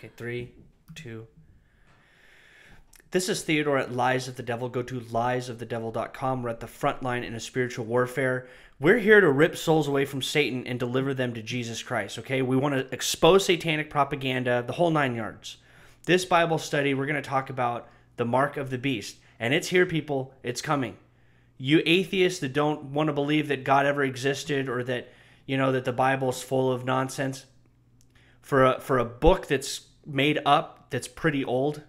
Okay, 3, 2. This is Theodore at Lies of the Devil. Go to liesofthedevil.com. We're at the front line in a spiritual warfare. We're here to rip souls away from Satan and deliver them to Jesus Christ, okay? We want to expose satanic propaganda, the whole 9 yards. This Bible study, we're going to talk about the mark of the beast. And it's here, people. It's coming. You atheists that don't want to believe that God ever existed or that, you know, that the Bible's full of nonsense, for a book that's made up, that's pretty old,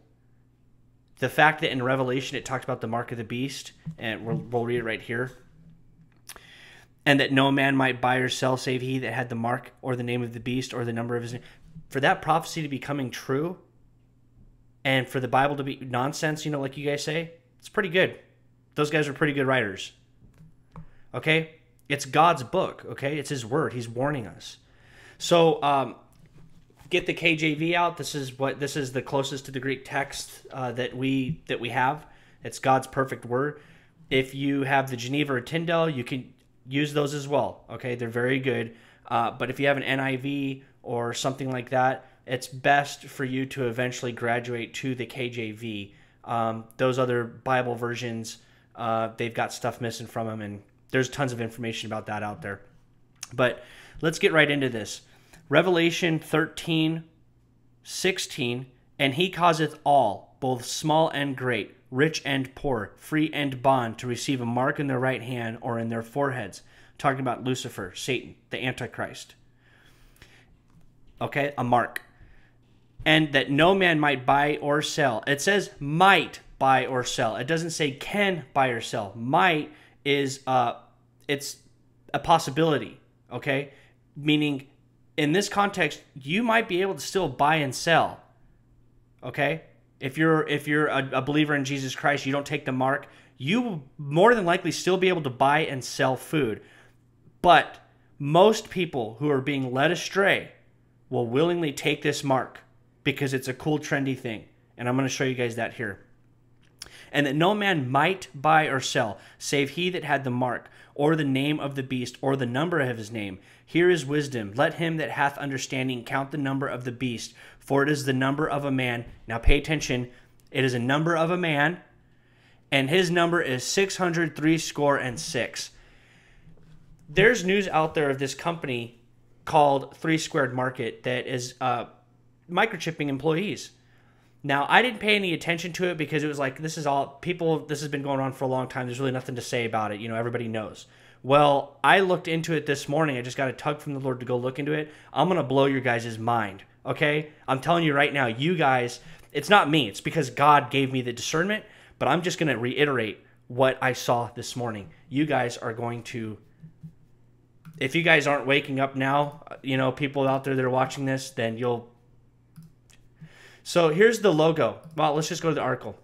the fact that in Revelation it talks about the mark of the beast, and we'll read it right here, and that no man might buy or sell save he that had the mark or the name of the beast or the number of his name. For that prophecy to be coming true, and for the Bible to be nonsense, you know, like you guys say, it's pretty good. Those guys are pretty good writers. Okay? It's God's book, okay? It's his word. He's warning us. So, get the KJV out. This is the closest to the Greek text that we have. It's God's perfect word. If you have the Geneva or Tyndale, you can use those as well. Okay, they're very good. But if you have an NIV or something like that, it's best for you to eventually graduate to the KJV. Those other Bible versions, they've got stuff missing from them, and there's tons of information about that out there. But let's get right into this. Revelation 13:16, and he causeth all, both small and great, rich and poor, free and bond, to receive a mark in their right hand or in their foreheads. Talking about Lucifer, Satan, the Antichrist. Okay, a mark. And that no man might buy or sell. It says might buy or sell. It doesn't say can buy or sell. Might is, it's a possibility, okay? Meaning, in this context, you might be able to still buy and sell, okay? If you're a believer in Jesus Christ, you don't take the mark, you will more than likely still be able to buy and sell food. But most people who are being led astray will willingly take this mark because it's a cool, trendy thing. And I'm going to show you guys that here. And that no man might buy or sell, save he that had the mark, or the name of the beast, or the number of his name. Here is wisdom. Let him that hath understanding count the number of the beast, for it is the number of a man. Now pay attention. It is a number of a man, and his number is 666. There's news out there of this company called Threescore Market that is microchipping employees. Now, I didn't pay any attention to it because it was like, this has been going on for a long time. There's really nothing to say about it. You know, everybody knows. Well, I looked into it this morning. I just got a tug from the Lord to go look into it. I'm going to blow your guys' mind, okay? I'm telling you right now, you guys, it's not me. It's because God gave me the discernment, but I'm just going to reiterate what I saw this morning. You guys are going to, if you guys aren't waking up now, you know, people out there that are watching this, then you'll. So here's the logo. Well, let's just go to the article.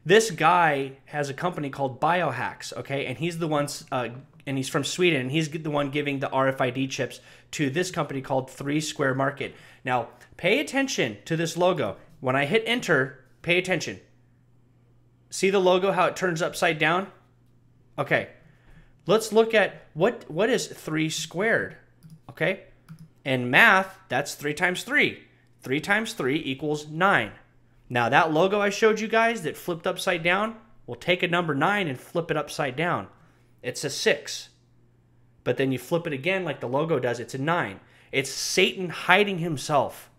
This guy has a company called Biohacks, okay? And he's the one, and he's from Sweden, and he's the one giving the RFID chips to this company called Threescore Market. Now, pay attention to this logo. When I hit enter, pay attention. See the logo, how it turns upside down? Okay. Let's look at what is 3 squared, okay? In math, that's 3 times 3. 3 times 3 equals 9. Now, that logo I showed you guys that flipped upside down, we'll take a number 9 and flip it upside down. It's a 6. But then you flip it again like the logo does, it's a 9. It's Satan hiding himself.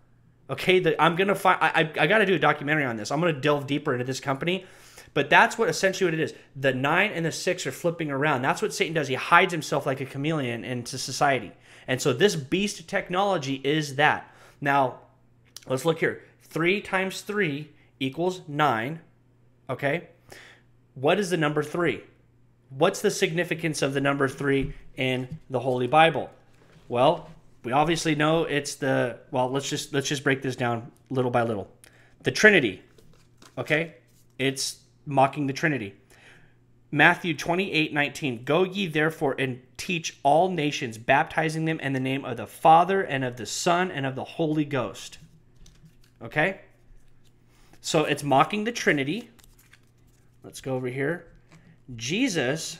Okay, I'm going to find, I got to do a documentary on this. I'm going to delve deeper into this company. But that's what essentially what it is. The 9 and the 6 are flipping around. That's what Satan does. He hides himself like a chameleon into society. And so this beast technology is that. Now, let's look here. 3 times 3 equals 9. Okay? What is the number 3? What's the significance of the number 3 in the Holy Bible? Well, we obviously know it's the, well, let's just break this down little by little. The Trinity. Okay? It's mocking the Trinity. Matthew 28:19. Go ye therefore and teach all nations, baptizing them in the name of the Father and of the Son and of the Holy Ghost. Okay? So it's mocking the Trinity. Let's go over here. Jesus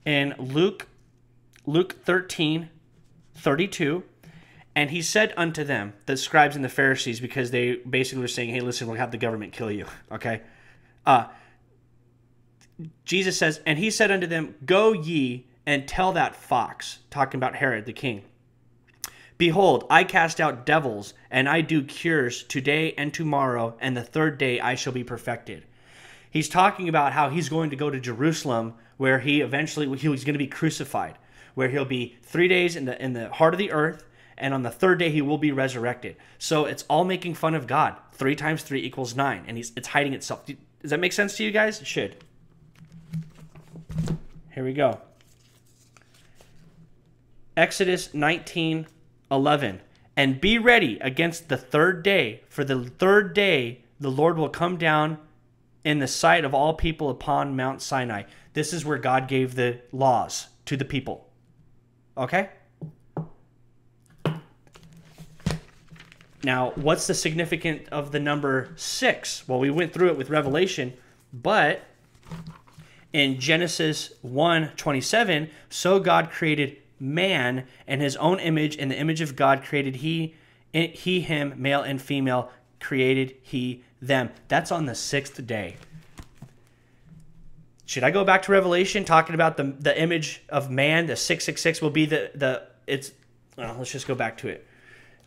in Luke 13, 32. And he said unto them, the scribes and the Pharisees, because they basically were saying, hey, listen, we'll have the government kill you, okay? Jesus says, and he said unto them, go ye and tell that fox, talking about Herod the king, behold, I cast out devils, and I do cures today and tomorrow, and the third day I shall be perfected. He's talking about how he's going to go to Jerusalem, where he was going to be crucified, where he'll be 3 days in the heart of the earth, and on the third day he will be resurrected. So it's all making fun of God. 3 times 3 equals 9, and it's hiding itself. Does that make sense to you guys? It should. Here we go. Exodus 19:11. And be ready against the third day, for the third day the Lord will come down in the sight of all people upon Mount Sinai. This is where God gave the laws to the people. Okay? Now, what's the significance of the number 6? Well, we went through it with Revelation, but in Genesis 1:27, so God created man in his own image, in the image of God created he him, male and female created he them. That's on the 6th day. Should I go back to Revelation talking about the image of man? The 666 will be let's just go back to it.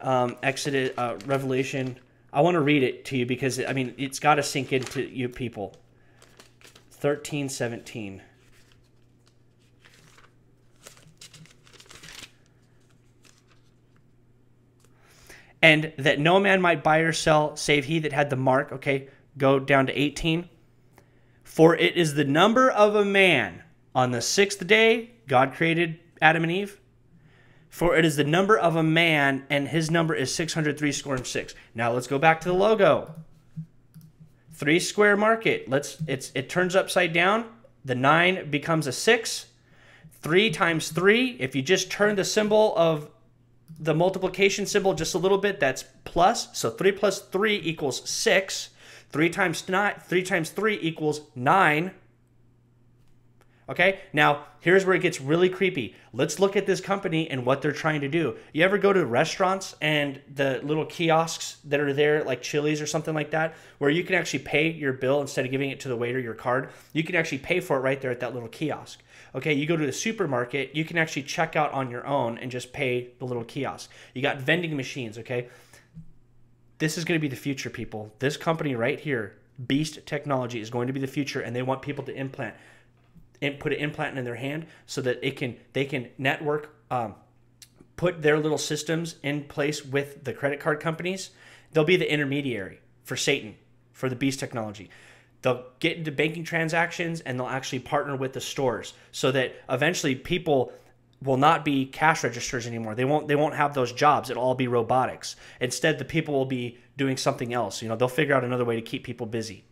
Exodus, Revelation. I want to read it to you because I mean it's got to sink into you people. 13:17. And that no man might buy or sell save he that had the mark. Okay, go down to 18. For it is the number of a man on the 6th day God created Adam and Eve. For it is the number of a man, and his number is 603 score and 6. Now let's go back to the logo. 3 square market. It turns upside down. The 9 becomes a 6. 3 times 3. If you just turn the symbol of the multiplication symbol just a little bit, that's plus. So 3 plus 3 equals 6. 3 times 3 equals 9. Okay, now here's where it gets really creepy. Let's look at this company and what they're trying to do. You ever go to restaurants and the little kiosks that are there, like Chili's or something like that, where you can actually pay your bill instead of giving it to the waiter, your card? You can actually pay for it right there at that little kiosk. Okay, you go to the supermarket, you can actually check out on your own and just pay the little kiosk. You got vending machines, okay? This is going to be the future, people. This company right here, Beast Technology, is going to be the future, and they want people to put an implant in their hand so that they can network, put their little systems in place with the credit card companies. They'll be the intermediary for Satan, for the Beast Technology. They'll get into banking transactions and they'll actually partner with the stores so that eventually people will not be cash registers anymore. They won't have those jobs. It'll all be robotics. Instead, the people will be doing something else. You know, they'll figure out another way to keep people busy.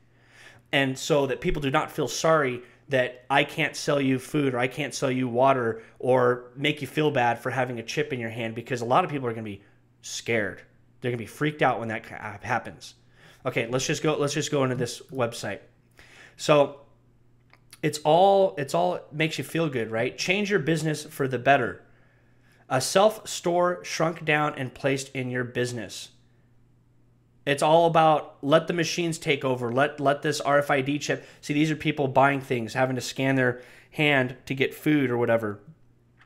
And so that people do not feel sorry that I can't sell you food or I can't sell you water or make you feel bad for having a chip in your hand, because a lot of people are going to be scared. They're going to be freaked out when that happens. Okay, let's just go into this website. So it's all makes you feel good, right? Change your business for the better. A self-store shrunk down and placed in your business. It's all about let the machines take over. Let this RFID chip. See, these are people buying things, having to scan their hand to get food or whatever.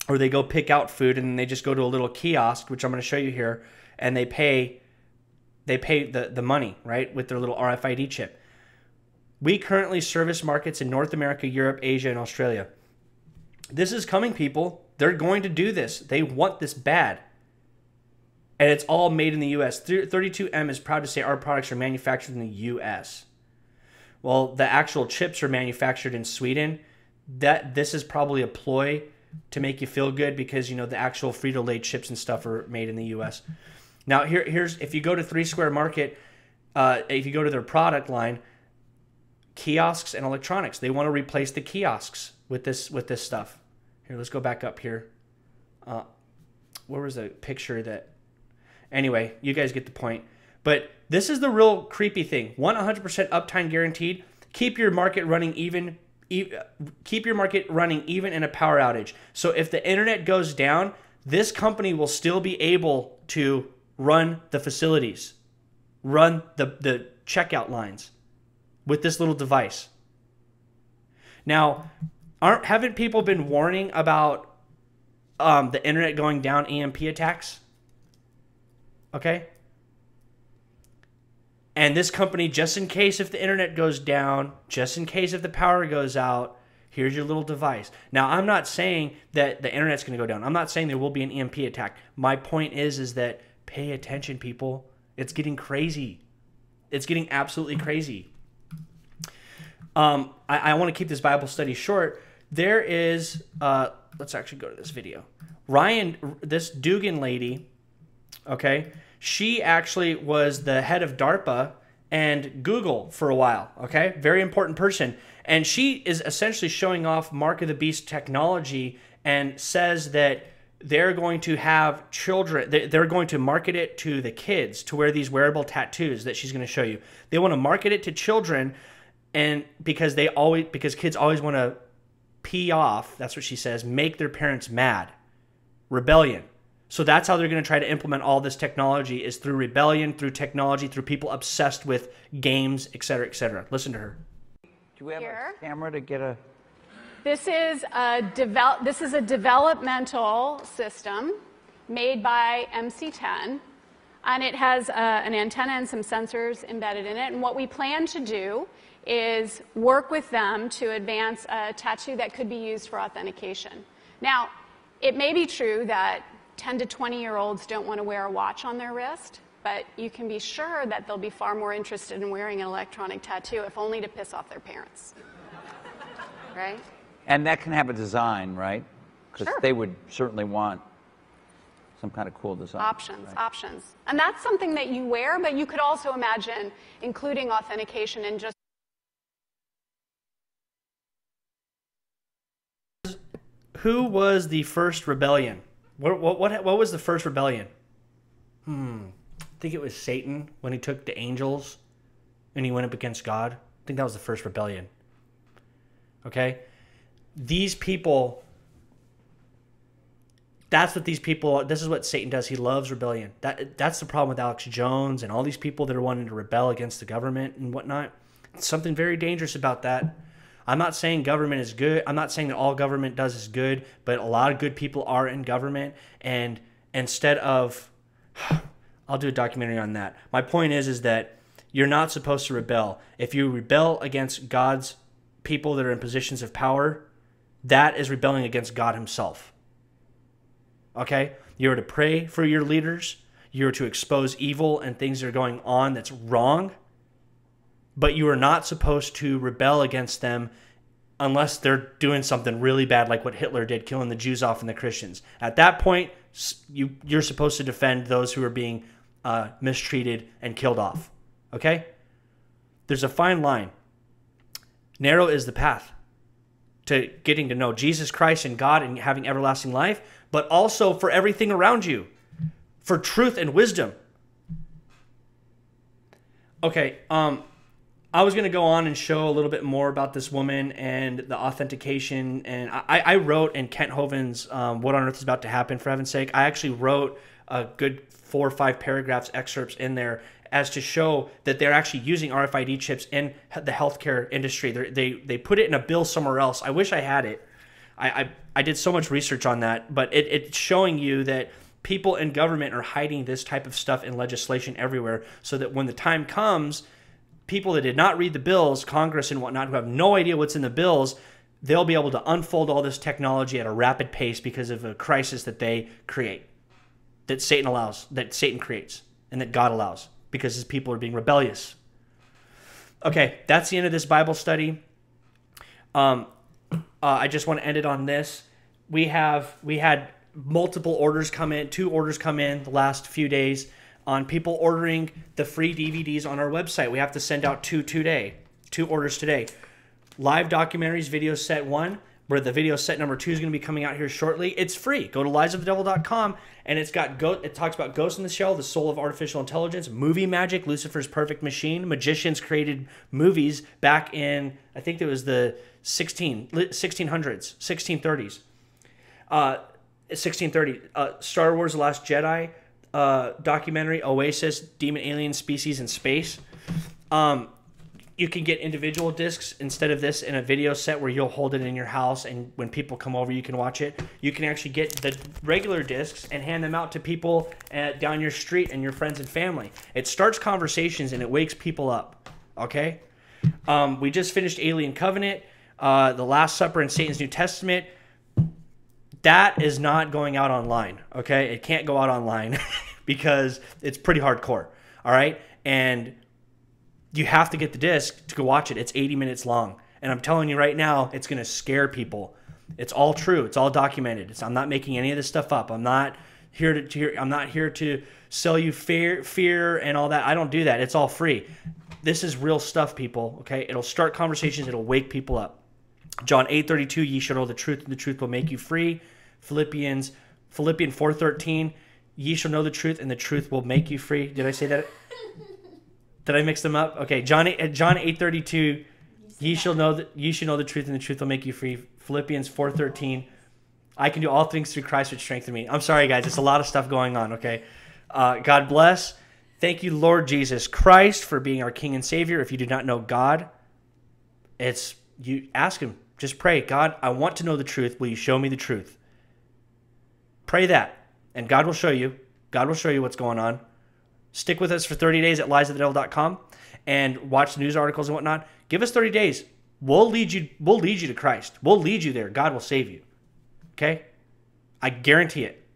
Or they go pick out food and then they just go to a little kiosk, which I'm going to show you here, and they pay the money, right, with their little RFID chip. We currently service markets in North America, Europe, Asia, and Australia. This is coming, people. They're going to do this. They want this bad. And it's all made in the U.S. 32M is proud to say our products are manufactured in the U.S. Well, the actual chips are manufactured in Sweden. This is probably a ploy to make you feel good because, you know, the actual Frito-Lay chips and stuff are made in the U.S. Now, here's if you go to 3 Square Market, if you go to their product line, kiosks and electronics, they want to replace the kiosks with this stuff. Here, let's go back up here. Where was the picture that... Anyway, you guys get the point. But this is the real creepy thing. 100% uptime guaranteed. Keep your market running even in a power outage. So if the internet goes down, this company will still be able to run the facilities, run the checkout lines with this little device. Now, haven't people been warning about the internet going down, EMP attacks? Okay? And this company, just in case if the internet goes down, just in case if the power goes out, here's your little device. Now, I'm not saying that the internet's going to go down. I'm not saying there will be an EMP attack. My point is that pay attention, people. It's getting crazy. It's getting absolutely crazy. I want to keep this Bible study short. There is, let's actually go to this video. Ryan, this Dugan lady, okay, she actually was the head of DARPA and Google for a while, okay? Very important person. And she is essentially showing off Mark of the Beast technology and says that they're going to have children, they're going to market it to the kids to wear these wearable tattoos that she's going to show you. They want to market it to children, and because kids always want to pee off, that's what she says, make their parents mad. Rebellion. So that's how they're going to try to implement all this technology, is through rebellion, through technology, through people obsessed with games, etc., etc. Listen to her. Do we have a camera to get a... This is a developmental system made by MC10, and it has an antenna and some sensors embedded in it. And what we plan to do is work with them to advance a tattoo that could be used for authentication. Now, it may be true that 10 to 20-year-olds don't want to wear a watch on their wrist, but you can be sure that they'll be far more interested in wearing an electronic tattoo, if only to piss off their parents. Right? And that can have a design, right? Because Sure. they would certainly want some kind of cool design. Options, right? options. And that's something that you wear, but you could also imagine including authentication in just... Who was the first rebellion? What was the first rebellion? I think it was Satan when he took the angels and he went up against God. I think that was the first rebellion. Okay? These people, that's what these people, this is what Satan does. He loves rebellion. That's the problem with Alex Jones and all these people that are wanting to rebel against the government and whatnot. Something very dangerous about that. I'm not saying government is good. I'm not saying that all government does is good, but a lot of good people are in government. And instead of, I'll do a documentary on that. My point is that you're not supposed to rebel. If you rebel against God's people that are in positions of power, that is rebelling against God himself. Okay? You're to pray for your leaders. You're to expose evil and things that are going on that's wrong. But you are not supposed to rebel against them unless they're doing something really bad, like what Hitler did, killing the Jews off and the Christians. At that point, you're supposed to defend those who are being mistreated and killed off. Okay? There's a fine line. Narrow is the path to getting to know Jesus Christ and God and having everlasting life, but also for everything around you, for truth and wisdom. Okay, I was going to go on and show a little bit more about this woman and the authentication. And I wrote in Kent Hovind's What on Earth is About to Happen, for heaven's sake. I actually wrote a good 4 or 5 paragraphs, excerpts in there as to show that they're actually using RFID chips in the healthcare industry. They put it in a bill somewhere else. I wish I had it. I did so much research on that. But it's showing you that people in government are hiding this type of stuff in legislation everywhere so that when the time comes, people that did not read the bills, Congress and whatnot, who have no idea what's in the bills, they'll be able to unfold all this technology at a rapid pace because of a crisis that they create, that Satan allows, that Satan creates, and that God allows because his people are being rebellious. Okay, that's the end of this Bible study. I just want to end it on this. We had multiple orders come in, 2 orders come in the last few days on people ordering the free DVDs on our website. We have to send out 2 orders today. Live documentaries, video set 1, where the video set number 2 is going to be coming out here shortly. It's free. Go to liesofthedevil.com, and it talks about Ghost in the Shell, the soul of artificial intelligence, movie magic, Lucifer's perfect machine. Magicians created movies back in, I think it was the 1600s, 1630s. 1630. Star Wars: The Last Jedi documentary, Oasis, Demon Alien Species in Space. You can get individual discs instead of this in a video set where you'll hold it in your house, and when people come over, you can watch it. You can actually get the regular discs and hand them out to people down your street and your friends and family. It starts conversations and it wakes people up. Okay? We just finished Alien Covenant, The Last Supper, and Satan's New Testament. That is not going out online. Okay? It can't go out online because it's pretty hardcore. All right? And you have to get the disc to go watch it. It's 80 minutes long. And I'm telling you right now, it's going to scare people. It's all true. It's all documented. I'm not making any of this stuff up. I'm not here to sell you fear and all that. I don't do that. It's all free. This is real stuff, people. Okay? It'll start conversations. It'll wake people up. John 8:32, ye shall know the truth, and the truth will make you free. Philippians 4:13, ye shall know the truth, and the truth will make you free. Did I say that? Did I mix them up? Okay, John 8:32, ye shall know the truth, and the truth will make you free. Philippians 4:13, I can do all things through Christ which strengthen me. I'm sorry, guys, it's a lot of stuff going on. Okay, God bless. Thank you, Lord Jesus Christ, for being our King and Savior. If you do not know God, you ask Him. Just pray, God, I want to know the truth. Will you show me the truth? Pray that, and God will show you. God will show you what's going on. Stick with us for 30 days at liesofthedevil.com and watch news articles and whatnot. Give us 30 days. We'll lead you to Christ. We'll lead you there. God will save you. Okay? I guarantee it.